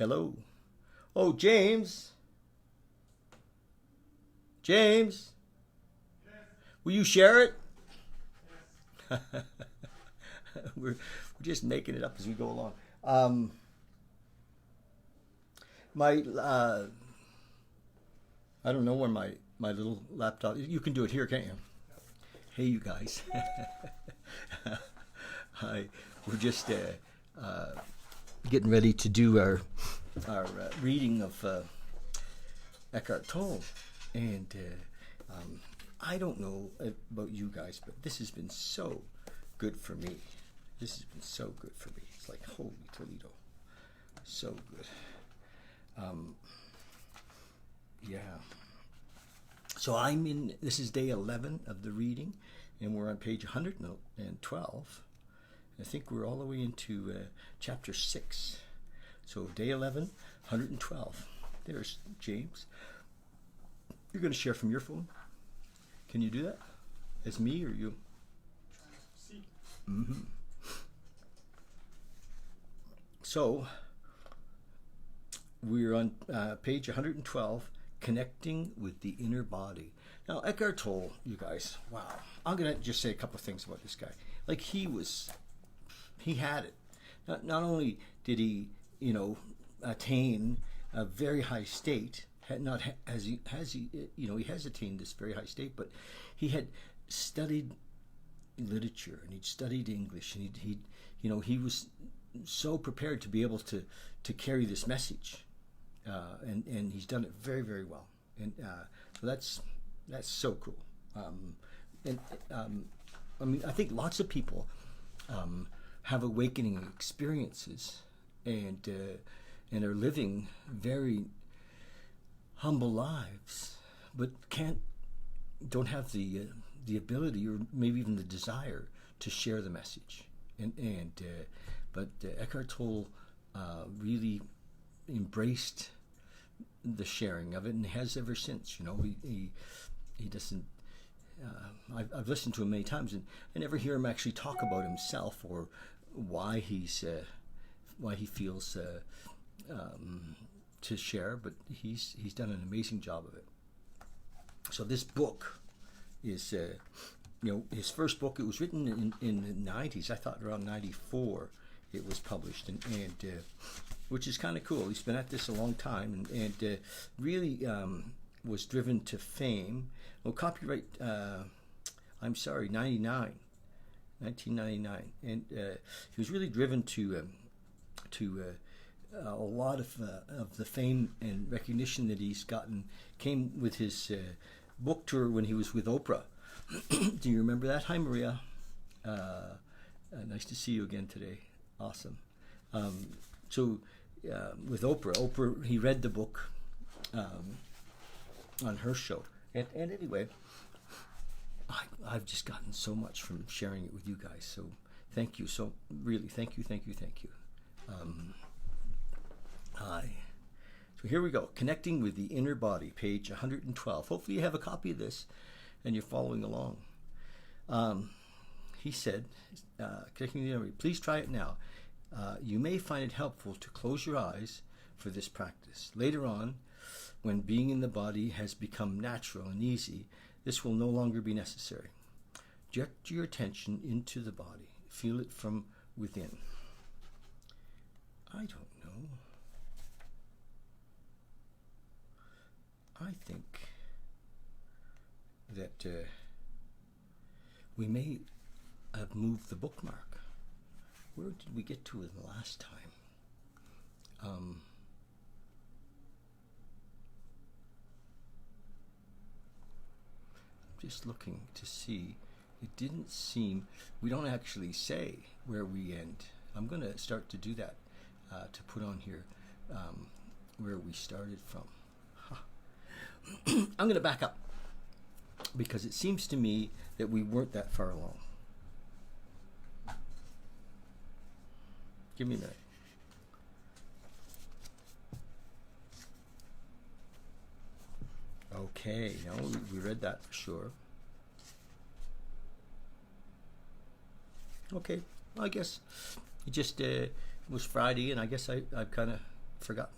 Hello. Oh, James. James. Will you share it? we're just making it up as we go along. My I don't know where my little laptop. You can do it here, can't you? Hey, you guys. Hi. We're just getting ready to do our reading of Eckhart Tolle, and I don't know about you guys, but this has been so good for me. This has been so good for me. It's like, holy Toledo. So good. Yeah. So this is day 11 of the reading, and we're on page 112. I think we're all the way into chapter 6. So day 11, 112. There's James. You're going to share from your phone? Can you do that? As me or you? Mm-hmm. So, we're on page 112, Connecting with the Inner Body. Now, Eckhart Tolle, you guys, wow. I'm going to just say a couple of things about this guy. Like, he had it. Not only did he, attain a very high state, he has attained this very high state, but he had studied literature and he'd studied English, and he was so prepared to be able to carry this message, and he's done it very, very well, and so that's so cool. I think lots of people have awakening experiences and are living very humble lives, but don't have the ability or maybe even the desire to share the message. But Eckhart Tolle really embraced the sharing of it, and has ever since. He doesn't. I've listened to him many times, and I never hear him actually talk about himself or why he feels to share, but he's done an amazing job of it. So this book is his first book. It was written in the 90s. I thought around 94 it was published, and which is kind of cool. He's been at this a long time, and really was driven to fame. Well, copyright, 1999, and he was really driven to a lot of the fame and recognition that he's gotten came with his book tour when he was with Oprah. Do you remember that? Hi, Maria. Nice to see you again today. Awesome. With Oprah, he read the book on her show. And anyway, I've just gotten so much from sharing it with you guys. So thank you. So really, thank you. Hi. So here we go. Connecting with the Inner Body, page 112. Hopefully you have a copy of this and you're following along. He said, connecting with the Inner Body, please try it now. You may find it helpful to close your eyes for this practice. Later on, when being in the body has become natural and easy, this will no longer be necessary. Direct your attention into the body. Feel it from within. I don't know. I think that we may have moved the bookmark. Where did we get to it the last time? Just looking to see. It didn't seem. We don't actually say where we end. I'm going to start to do that, to put on here where we started from. I'm going to back up, because it seems to me that we weren't that far along. Give me a minute. Okay, no, we read that for sure. Okay, well, I guess it just was Friday, and I guess I've kind of forgotten.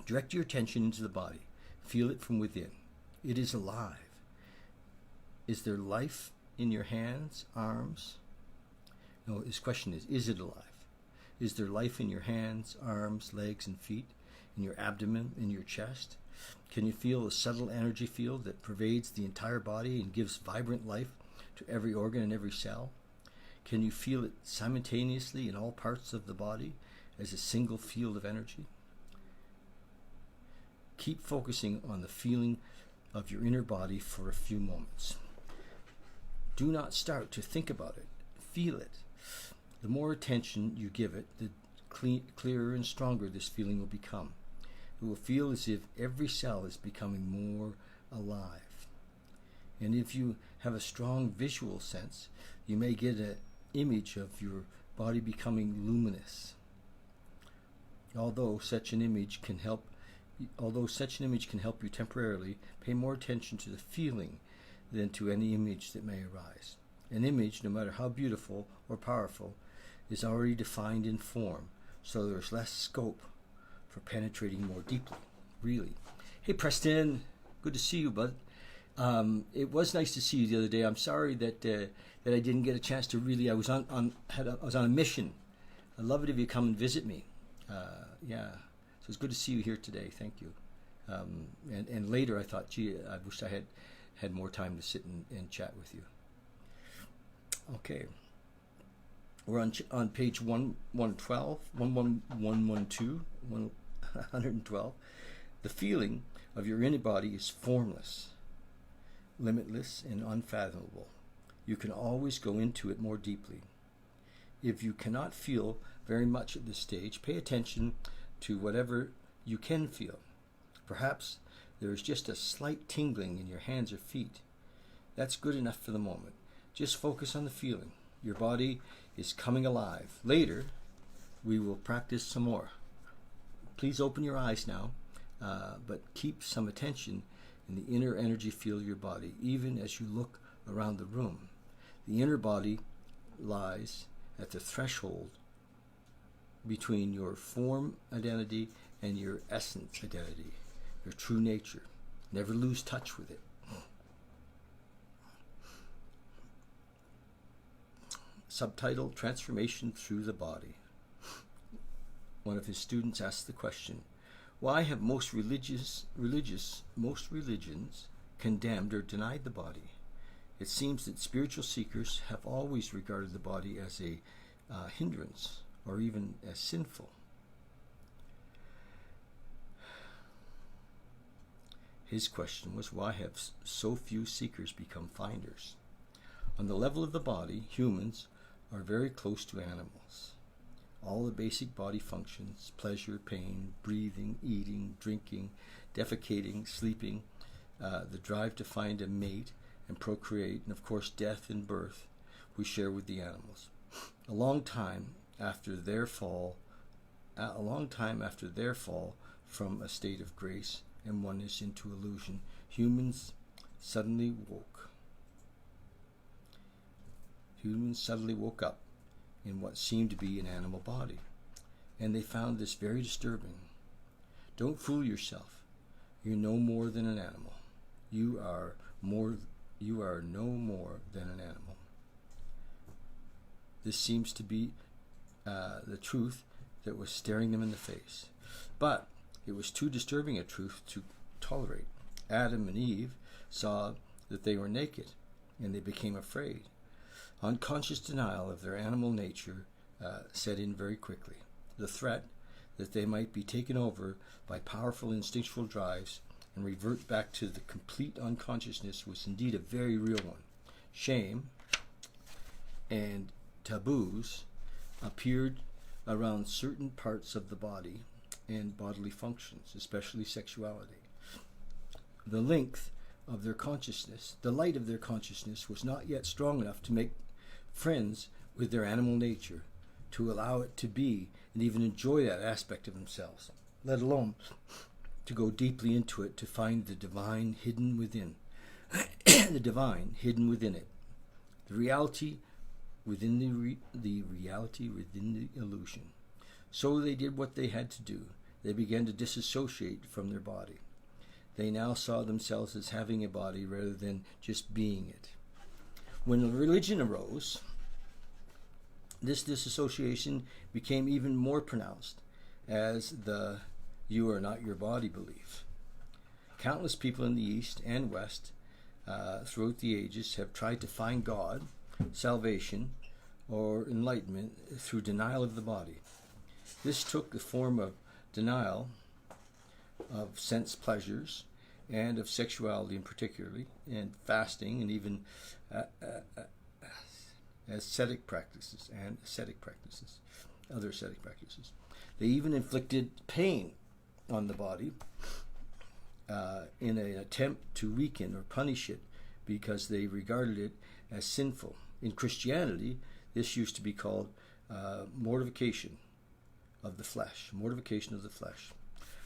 Direct your attention into the body. Feel it from within. It is alive. Is there life in your hands, arms? No, his question is it alive? Is there life in your hands, arms, legs, and feet, in your abdomen, in your chest? Can you feel a subtle energy field that pervades the entire body and gives vibrant life to every organ and every cell? Can you feel it simultaneously in all parts of the body as a single field of energy? Keep focusing on the feeling of your inner body for a few moments. Do not start to think about it. Feel it. The more attention you give it, the clearer and stronger this feeling will become. It will feel as if every cell is becoming more alive. And if you have a strong visual sense, you may get an image of your body becoming luminous. Although such an image can help you temporarily, pay more attention to the feeling than to any image that may arise. An image, no matter how beautiful or powerful, is already defined in form, so there's less scope for penetrating more deeply, really. Hey Preston, good to see you, bud. It was nice to see you the other day. I'm sorry that I didn't get a chance to really. I was on a mission. I'd love it if you come and visit me. Yeah, so it's good to see you here today. Thank you. And later I thought, gee, I wish I had more time to sit and chat with you. Okay. We're on page 112, 112. The feeling of your inner body is formless, limitless, and unfathomable. You can always go into it more deeply. If you cannot feel very much at this stage, pay attention to whatever you can feel. Perhaps there is just a slight tingling in your hands or feet. That's good enough for the moment. Just focus on the feeling. Your body is coming alive. Later, we will practice some more. Please open your eyes now, but keep some attention in the inner energy field of your body, even as you look around the room. The inner body lies at the threshold between your form identity and your essence identity, your true nature. Never lose touch with it. Subtitle, Transformation Through the Body. One of his students asked the question, why have most religions condemned or denied the body? It seems that spiritual seekers have always regarded the body as a hindrance or even as sinful. His question was, why have so few seekers become finders? On the level of the body, humans are very close to animals. All the basic body functions, pleasure, pain, breathing, eating, drinking, defecating, sleeping, the drive to find a mate and procreate, and of course death and birth, we share with the animals. A long time after their fall from a state of grace and oneness into illusion, humans suddenly woke. Humans suddenly woke up in what seemed to be an animal body, and they found this very disturbing. Don't fool yourself. You're no more than an animal. You are no more than an animal. This seems to be the truth that was staring them in the face. But it was too disturbing a truth to tolerate. Adam and Eve saw that they were naked, and they became afraid. Unconscious denial of their animal nature set in very quickly. The threat that they might be taken over by powerful instinctual drives and revert back to the complete unconsciousness was indeed a very real one. Shame and taboos appeared around certain parts of the body and bodily functions, especially sexuality. The length of their consciousness, the light of their consciousness, was not yet strong enough to make friends with their animal nature, to allow it to be and even enjoy that aspect of themselves, let alone to go deeply into it to find the divine hidden within. The divine hidden within it. The reality within the reality within the illusion. So they did what they had to do. They began to disassociate from their body. They now saw themselves as having a body rather than just being it. When religion arose, this disassociation became even more pronounced as the "you are not your body" belief. Countless people in the East and West throughout the ages have tried to find God, salvation, or enlightenment through denial of the body. This took the form of denial of sense pleasures and of sexuality in particularly, and fasting, and even other ascetic practices. They even inflicted pain on the body in an attempt to weaken or punish it because they regarded it as sinful. In Christianity, this used to be called mortification of the flesh.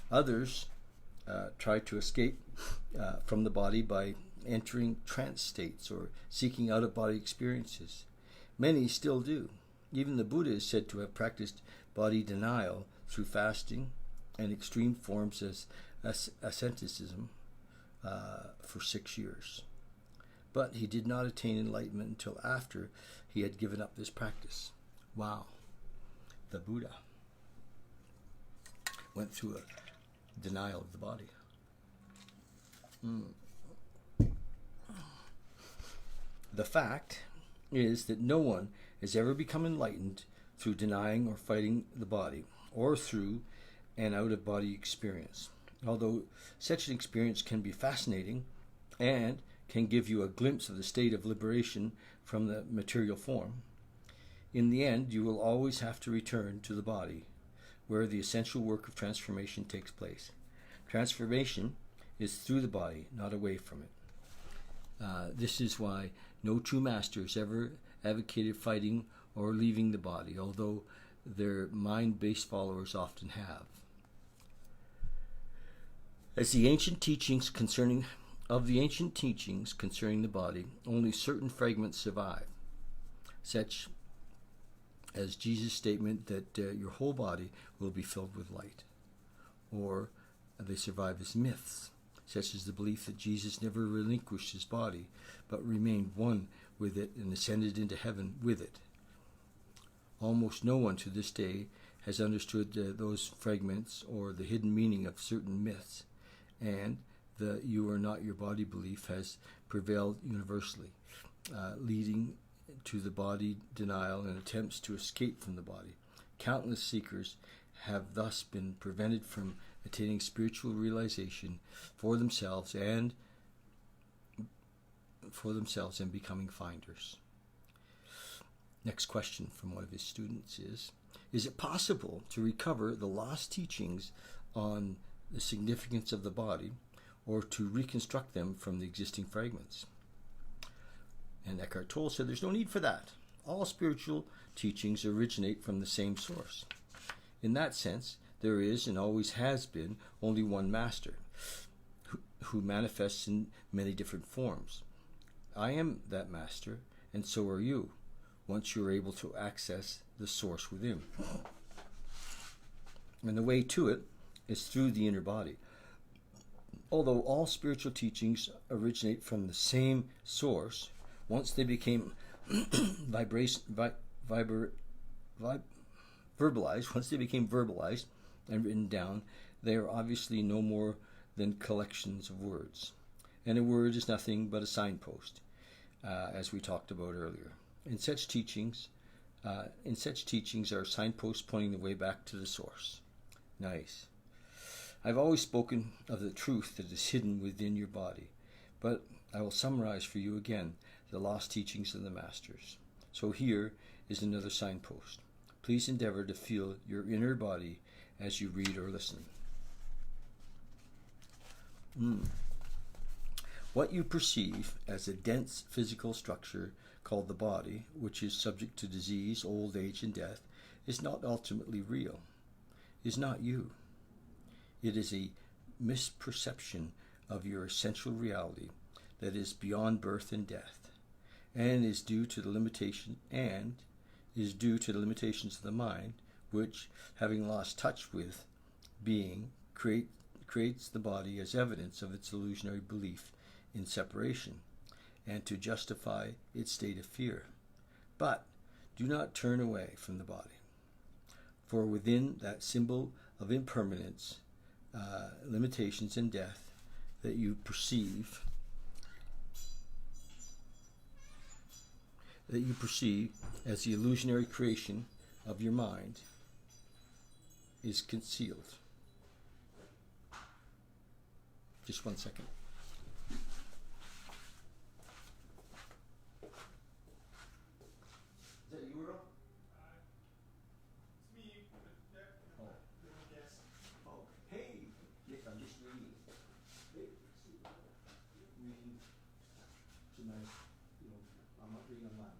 Others tried to escape from the body by entering trance states or seeking out-of-body experiences. Many still do. Even the Buddha is said to have practiced body denial through fasting and extreme forms as asceticism for 6 years. But he did not attain enlightenment until after he had given up this practice. Wow. The Buddha went through a denial of the body. The fact is that no one has ever become enlightened through denying or fighting the body, or through an out-of-body experience. Although such an experience can be fascinating and can give you a glimpse of the state of liberation from the material form, in the end you will always have to return to the body, where the essential work of transformation takes place. Transformation is through the body, not away from it. This is why no true masters ever advocated fighting or leaving the body, although their mind-based followers often have. Of the ancient teachings concerning the body, only certain fragments survive, such as Jesus' statement that your whole body will be filled with light. Or they survive as myths, such as the belief that Jesus never relinquished his body, but remained one with it and ascended into heaven with it. Almost no one to this day has understood those fragments or the hidden meaning of certain myths, and the "you are not your body" belief has prevailed universally, leading to the body denial and attempts to escape from the body. Countless seekers have thus been prevented from attaining spiritual realization for themselves and becoming finders. Next question from one of his students is it possible to recover the lost teachings on the significance of the body, or to reconstruct them from the existing fragments? And Eckhart Tolle said there's no need for that. All spiritual teachings originate from the same source. In that sense, there is and always has been only one master who manifests in many different forms. I am that master, and so are you, once you're able to access the source within. And the way to it is through the inner body. Although all spiritual teachings originate from the same source, once they became verbalized and written down, they are obviously no more than collections of words. And a word is nothing but a signpost, as we talked about earlier. In such teachings are signposts pointing the way back to the source. Nice. I've always spoken of the truth that is hidden within your body, but I will summarize for you again the lost teachings of the masters. So here is another signpost. Please endeavor to feel your inner body as you read or listen. What you perceive as a dense physical structure called the body, which is subject to disease, old age, and death, is not ultimately real, is not you. It is a misperception of your essential reality that is beyond birth and death, and is due to the limitations of the mind, which, having lost touch with being, creates the body as evidence of its illusionary belief in separation, and to justify its state of fear. But do not turn away from the body, for within that symbol of impermanence, limitations, and death that you perceive as the illusionary creation of your mind is concealed. Just 1 second. Is that you, Earl? It's me. Oh. Yes. Oh, hey! Nick, I'm just reading. Hey, reading tonight. I'm not reading aloud.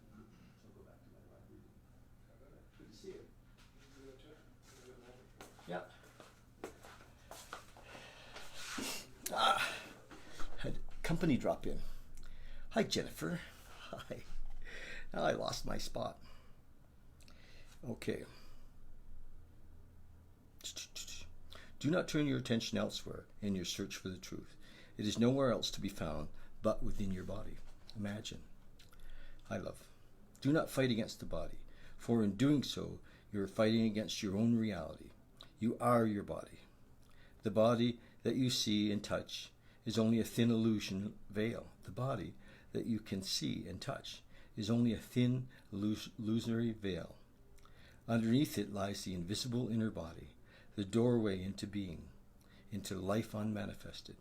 So I'll go back to my live reading. Good to see you. Yeah. Had company drop in. Hi, Jennifer. Hi. Now I lost my spot. Okay. Do not turn your attention elsewhere in your search for the truth. It is nowhere else to be found but within your body. Imagine. Hi, love. Do not fight against the body, for in doing so, you are fighting against your own reality. You are your body. The body that you see and touch is only a thin illusion veil. The body that you can see and touch is only a thin illusory veil. Underneath it lies the invisible inner body, the doorway into being, into life unmanifested.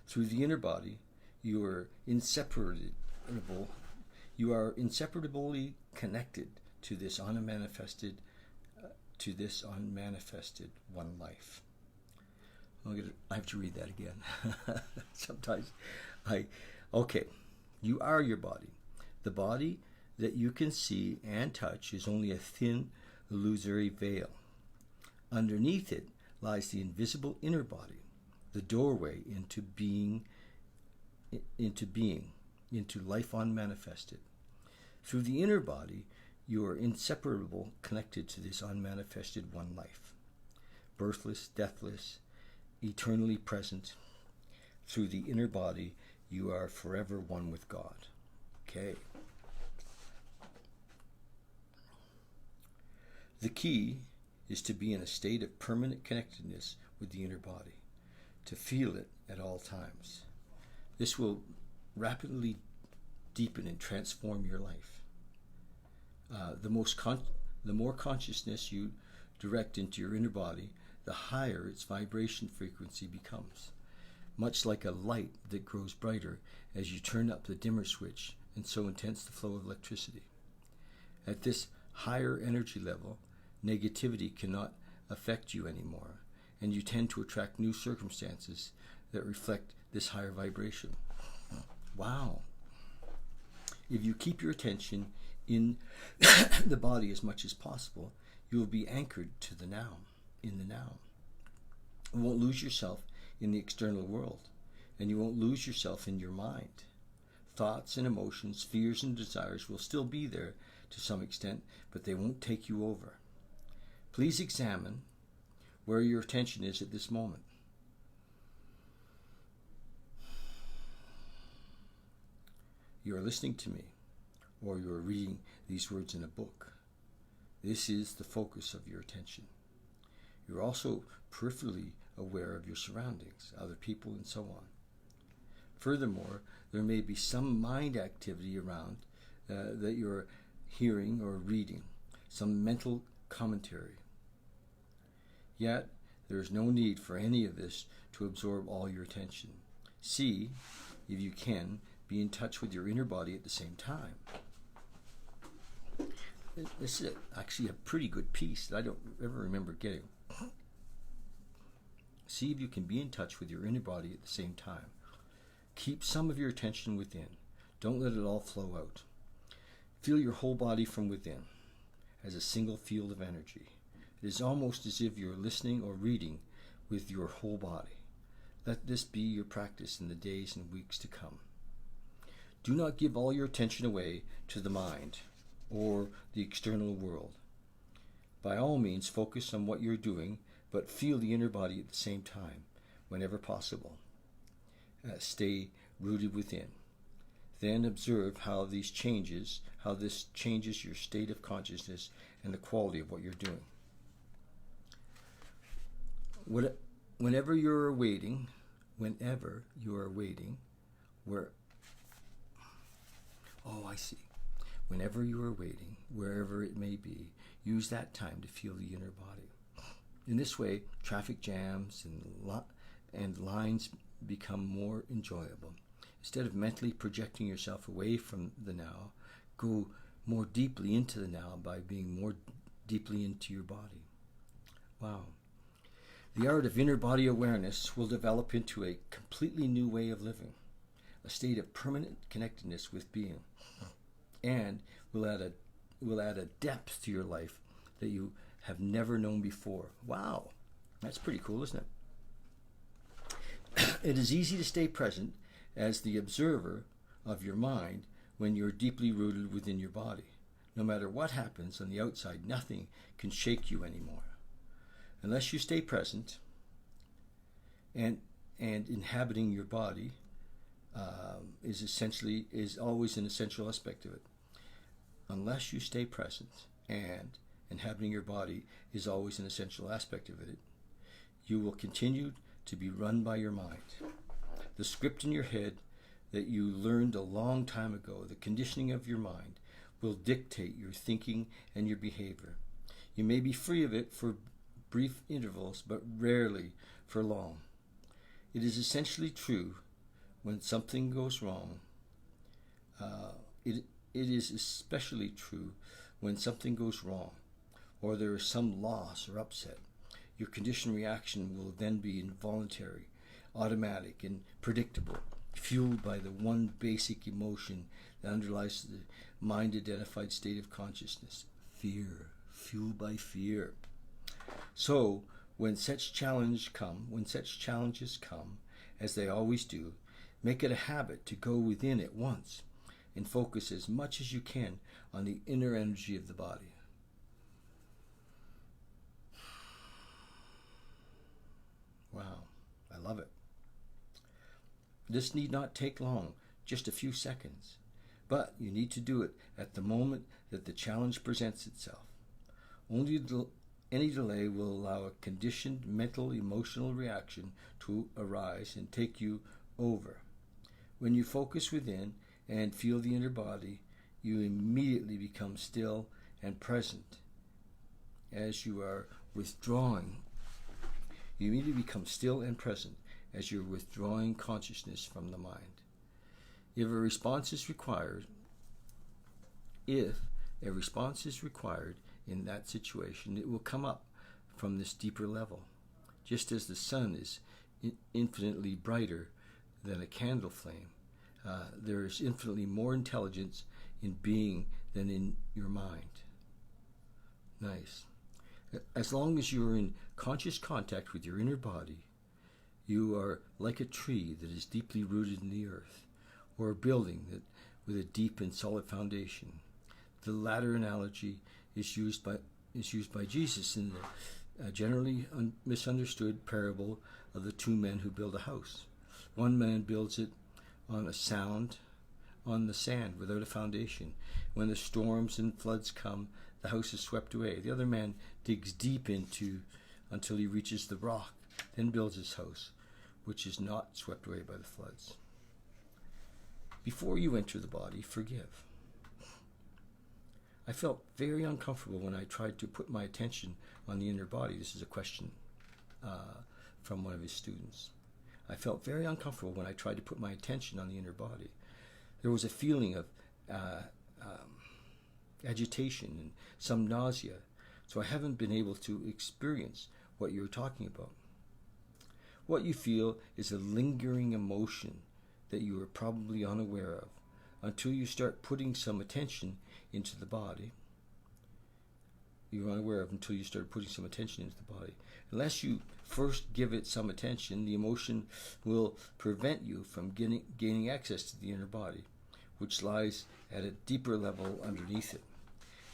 Through the inner body, you are inseparably connected to this unmanifested one life. I have to read that again. Sometimes okay. You are your body. The body that you can see and touch is only a thin, illusory veil. Underneath it lies the invisible inner body, the doorway into being, into life unmanifested. Through the inner body, you are inseparably connected to this unmanifested one life, birthless, deathless, eternally present. Through the inner body, you are forever one with God. Okay. The key is to be in a state of permanent connectedness with the inner body, to feel it at all times. This will rapidly deepen and transform your life. The more consciousness you direct into your inner body, the higher its vibration frequency becomes, much like a light that grows brighter as you turn up the dimmer switch, and so intense the flow of electricity. At this higher energy level, negativity cannot affect you anymore, and you tend to attract new circumstances that reflect this higher vibration. Wow. If you keep your attention in the body as much as possible, you will be anchored to the now, in the now. You won't lose yourself in the external world, and you won't lose yourself in your mind. Thoughts and emotions, fears and desires will still be there to some extent, but they won't take you over. Please examine where your attention is at this moment. You are listening to me, or you are reading these words in a book. This is the focus of your attention. You're also peripherally aware of your surroundings, other people, and so on. Furthermore, there may be some mind activity around that you're hearing or reading, some mental commentary. Yet, there is no need for any of this to absorb all your attention. See, if you can, be in touch with your inner body at the same time. This is actually a pretty good piece that I don't ever remember getting. See if you can be in touch with your inner body at the same time. Keep some of your attention within. Don't let it all flow out. Feel your whole body from within as a single field of energy. It is almost as if you're listening or reading with your whole body. Let this be your practice in the days and weeks to come. Do not give all your attention away to the mind or the external world. By all means, focus on what you're doing, but feel the inner body at the same time, whenever possible. Stay rooted within. Then observe how this changes your state of consciousness and the quality of what you're doing. Whenever you're waiting, Whenever you are waiting, wherever it may be, use that time to feel the inner body. In this way, traffic jams and lines become more enjoyable. Instead of mentally projecting yourself away from the now, go more deeply into the now by being more deeply into your body. Wow. The art of inner body awareness will develop into a completely new way of living, a state of permanent connectedness with being, and will add a depth to your life that you have never known before. Wow, that's pretty cool, isn't it? It is easy to stay present as the observer of your mind when you're deeply rooted within your body. No matter what happens on the outside, nothing can shake you anymore. Unless you stay present and inhabiting your body is always an essential aspect of it. Unless you stay present and inhabiting your body is always an essential aspect of it, you will continue to be run by your mind. The script in your head that you learned a long time ago, the conditioning of your mind, will dictate your thinking and your behavior. You may be free of it for brief intervals, but rarely for long. It is essentially true when something goes wrong. It is especially true when something goes wrong, or there is some loss or upset. Your conditioned reaction will then be involuntary, automatic, and predictable, fueled by the one basic emotion that underlies the mind-identified state of consciousness: fear, fueled by fear. So, when such challenges come, as they always do, make it a habit to go within at once and focus as much as you can on the inner energy of the body. Wow, I love it. This need not take long, just a few seconds, but you need to do it at the moment that the challenge presents itself. Any delay will allow a conditioned mental, emotional reaction to arise and take you over. When you focus within and feel the inner body, you immediately become still and present. As you are withdrawing, you immediately become still and present as you're withdrawing consciousness from the mind. If a response is required in that situation, it will come up from this deeper level. Just as the sun is infinitely brighter than a candle flame, there is infinitely more intelligence in being than in your mind. Nice. As long as you're in conscious contact with your inner body, you are like a tree that is deeply rooted in the earth, or a building with a deep and solid foundation. The latter analogy is used by Jesus in the generally misunderstood parable of the two men who build a house. One man builds it on the sand without a foundation. When the storms and floods come, the house is swept away. The other man digs deep until he reaches the rock, then builds his house, which is not swept away by the floods. Before you enter the body, forgive. I felt very uncomfortable when I tried to put my attention on the inner body. This is a question from one of his students. I felt very uncomfortable when I tried to put my attention on the inner body. There was a feeling of agitation and some nausea, so I haven't been able to experience what you're talking about. What you feel is a lingering emotion that you are probably unaware of until you start putting some attention into the body. You're unaware of until you start putting some attention into the body. Unless you first give it some attention, the emotion will prevent you from gaining access to the inner body, which lies at a deeper level underneath it.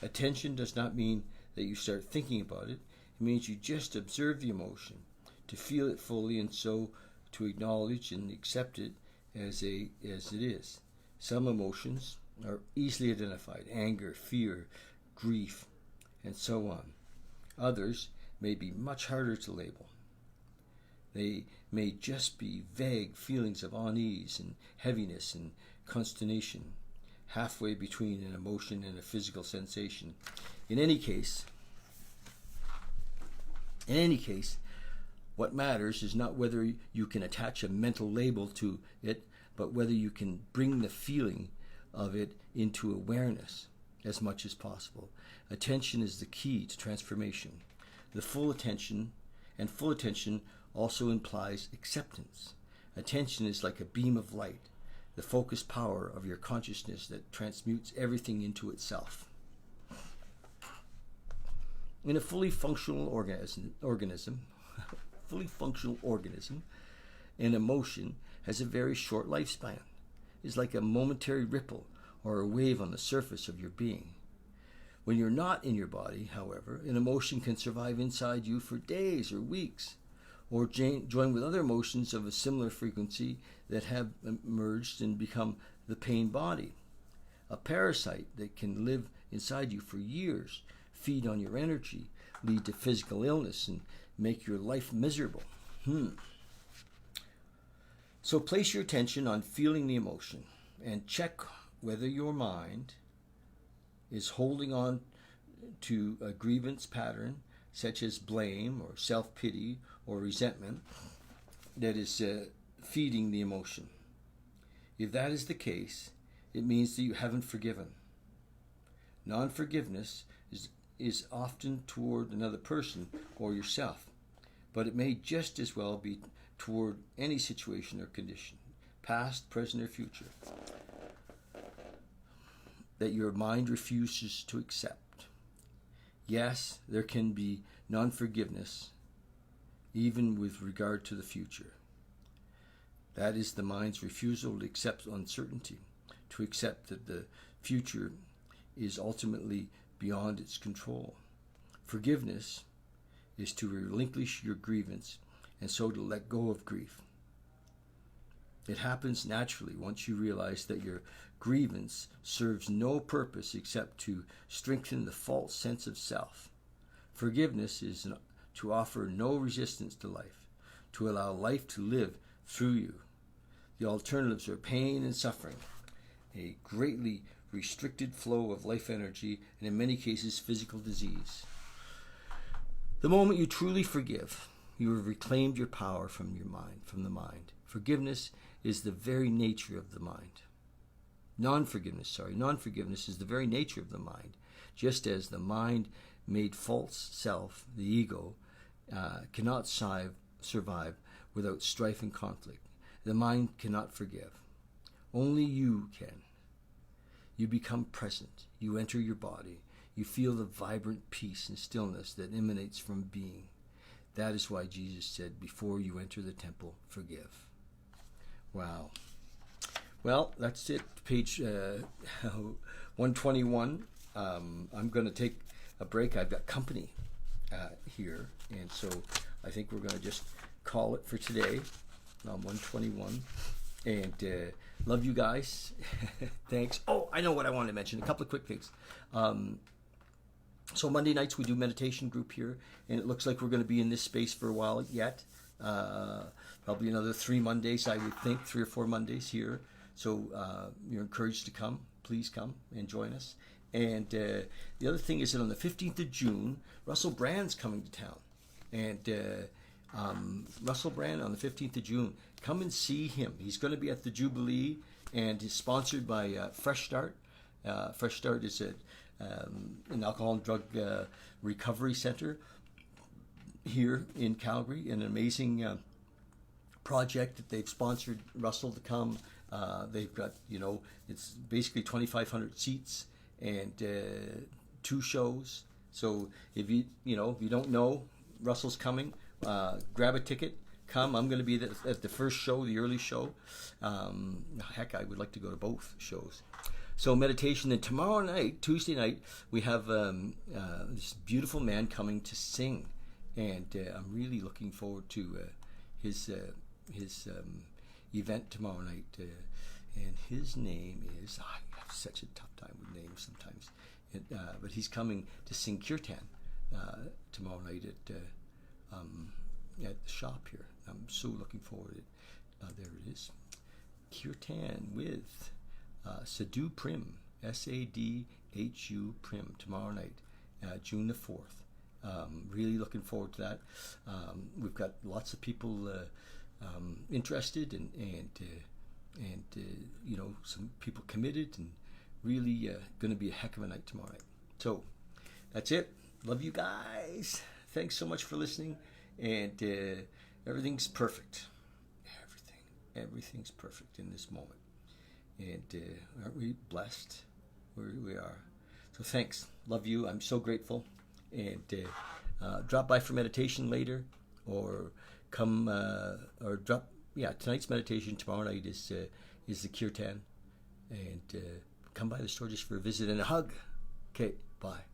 Attention does not mean that you start thinking about it. It means you just observe the emotion, to feel it fully, and so to acknowledge and accept it as it is. Some emotions are easily identified: anger, fear, grief, and so on. Others may be much harder to label. They may just be vague feelings of unease and heaviness and consternation, halfway between an emotion and a physical sensation. In any case, what matters is not whether you can attach a mental label to it, but whether you can bring the feeling of it into awareness as much as possible. Attention is the key to transformation. The full attention also implies acceptance. Attention is like a beam of light, the focused power of your consciousness that transmutes everything into itself. In a fully functional organism, an emotion has a very short lifespan. It's like a momentary ripple or a wave on the surface of your being. When you're not in your body, however, an emotion can survive inside you for days or weeks, or join with other emotions of a similar frequency that have emerged and become the pain body. A parasite that can live inside you for years, feed on your energy, lead to physical illness, and make your life miserable. So place your attention on feeling the emotion and check whether your mind is holding on to a grievance pattern such as blame or self-pity or resentment that is feeding the emotion. If that is the case, it means that you haven't forgiven. Non-forgiveness is often toward another person or yourself, but it may just as well be toward any situation or condition, past, present, or future, that your mind refuses to accept. Yes, there can be non-forgiveness even with regard to the future. That is the mind's refusal to accept uncertainty, to accept that the future is ultimately beyond its control. Forgiveness is to relinquish your grievance and so to let go of grief. It happens naturally once you realize that your grievance serves no purpose except to strengthen the false sense of self. Forgiveness is to offer no resistance to life, to allow life to live through you. The alternatives are pain and suffering, a greatly restricted flow of life energy, and in many cases physical disease. The moment you truly forgive, you have reclaimed your power from the mind. Forgiveness is the very nature of the mind. Non-forgiveness is the very nature of the mind. Just as the mind-made false self, the ego, cannot survive without strife and conflict. The mind cannot forgive. Only you can. You become present. You enter your body. You feel the vibrant peace and stillness that emanates from being. That is why Jesus said, before you enter the temple, forgive. Wow. Well, that's it. Page 121. I'm going to take a break. I've got company here, and so I think we're going to just call it for today on 121. And love you guys. Thanks. Oh, I know what I wanted to mention. A couple of quick things. So Monday nights we do meditation group here, and it looks like we're going to be in this space for a while yet. Probably another 3 Mondays, I would think, 3 or 4 Mondays here. So you're encouraged to come. Please come and join us. And the other thing is that on the 15th of June, Russell Brand's coming to town. And Russell Brand on the 15th of June, come and see him. He's going to be at the Jubilee, and he's sponsored by Fresh Start. Fresh Start is an alcohol and drug recovery center here in Calgary, an amazing project that they've sponsored Russell to come. They've got, it's basically 2,500 seats and 2 shows. So if you don't know Russell's coming, grab a ticket. Come. I'm going to be at the first show, the early show. Heck, I would like to go to both shows. So meditation. Then tomorrow night, Tuesday night, we have this beautiful man coming to sing, and I'm really looking forward to his event tomorrow night. And his name is, I have such a tough time with names sometimes, but he's coming to sing kirtan tomorrow night at the shop here. I'm so looking forward to it. There it is. Kirtan with Sadhu Prim, Sadhu Prim, tomorrow night, June the 4th. Really looking forward to that. We've got lots of people interested and you know, some people committed, and really going to be a heck of a night tomorrow night. So that's it. Love you guys. Thanks so much for listening. And everything's perfect. Everything's perfect in this moment. And aren't we blessed where we are? So thanks. Love you. I'm so grateful. And drop by for meditation later, or come or drop. Yeah, tonight's meditation. Tomorrow night is the kirtan. And come by the store just for a visit and a hug. Okay, bye.